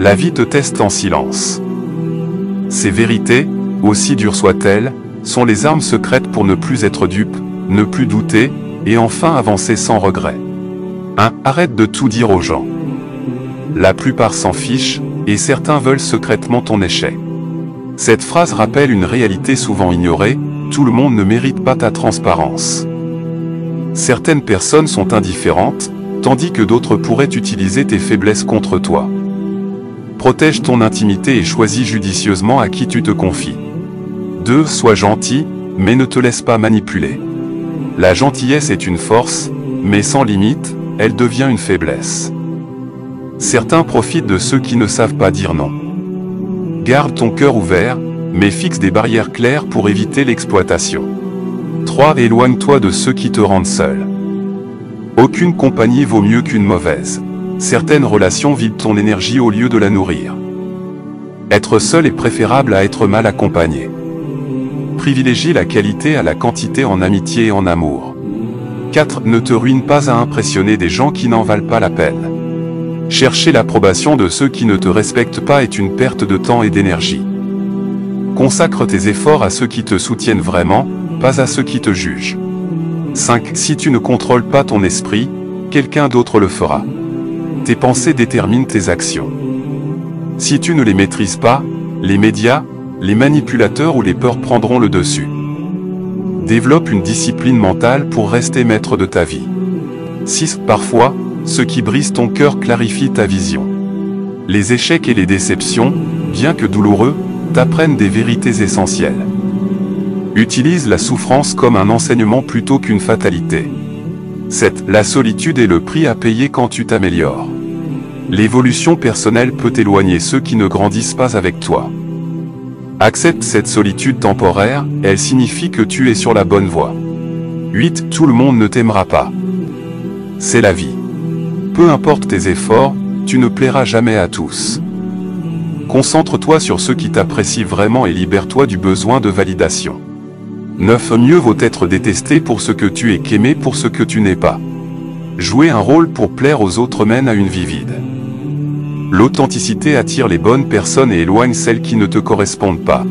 La vie te teste en silence. Ces vérités, aussi dures soient-elles, sont les armes secrètes pour ne plus être dupe, ne plus douter, et enfin avancer sans regret. 1. Arrête de tout dire aux gens. La plupart s'en fichent, et certains veulent secrètement ton échec. Cette phrase rappelle une réalité souvent ignorée: tout le monde ne mérite pas ta transparence. Certaines personnes sont indifférentes, tandis que d'autres pourraient utiliser tes faiblesses contre toi. Protège ton intimité et choisis judicieusement à qui tu te confies. 2. Sois gentil, mais ne te laisse pas manipuler. La gentillesse est une force, mais sans limite, elle devient une faiblesse. Certains profitent de ceux qui ne savent pas dire non. Garde ton cœur ouvert, mais fixe des barrières claires pour éviter l'exploitation. 3. Éloigne-toi de ceux qui te rendent seul. Aucune compagnie vaut mieux qu'une mauvaise. Certaines relations vident ton énergie au lieu de la nourrir. Être seul est préférable à être mal accompagné. Privilégie la qualité à la quantité en amitié et en amour. 4. Ne te ruine pas à impressionner des gens qui n'en valent pas la peine. Chercher l'approbation de ceux qui ne te respectent pas est une perte de temps et d'énergie. Consacre tes efforts à ceux qui te soutiennent vraiment, pas à ceux qui te jugent. 5. Si tu ne contrôles pas ton esprit, quelqu'un d'autre le fera. Tes pensées déterminent tes actions. Si tu ne les maîtrises pas, les médias, les manipulateurs ou les peurs prendront le dessus. Développe une discipline mentale pour rester maître de ta vie. 6. Parfois, ce qui brise ton cœur clarifie ta vision. Les échecs et les déceptions, bien que douloureux, t'apprennent des vérités essentielles. Utilise la souffrance comme un enseignement plutôt qu'une fatalité. 7. La solitude est le prix à payer quand tu t'améliores. L'évolution personnelle peut éloigner ceux qui ne grandissent pas avec toi. Accepte cette solitude temporaire, elle signifie que tu es sur la bonne voie. 8. Tout le monde ne t'aimera pas. C'est la vie. Peu importe tes efforts, tu ne plairas jamais à tous. Concentre-toi sur ceux qui t'apprécient vraiment et libère-toi du besoin de validation. 9. Mieux vaut être détesté pour ce que tu es qu'aimé pour ce que tu n'es pas. Jouer un rôle pour plaire aux autres mène à une vie vide. L'authenticité attire les bonnes personnes et éloigne celles qui ne te correspondent pas.